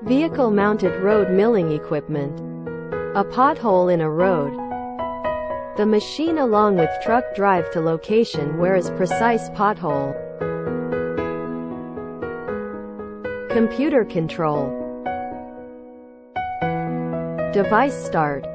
Vehicle-mounted road milling equipment. A pothole in a road. The machine along with truck drive to location where is precise pothole. Computer control. Device start.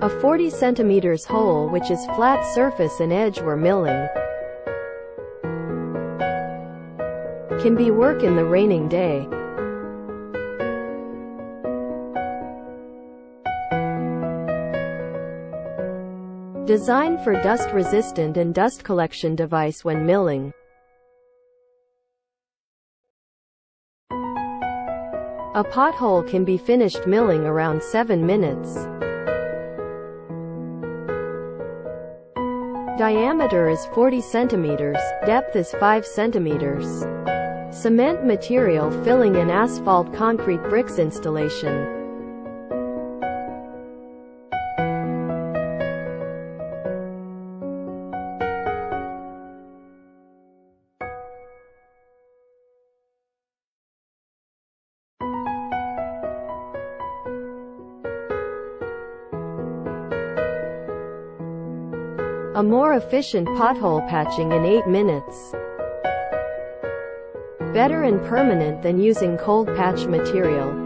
A 40 cm hole which is flat surface and edge where milling. Can be work in the raining day. Designed for dust resistant and dust collection device when milling. A pothole can be finished milling around 7 minutes. Diameter is 40 centimeters, depth is 5 centimeters. Cement material filling an asphalt concrete bricks installation. A more efficient pothole patching in 8 minutes. Better and permanent than using cold patch material.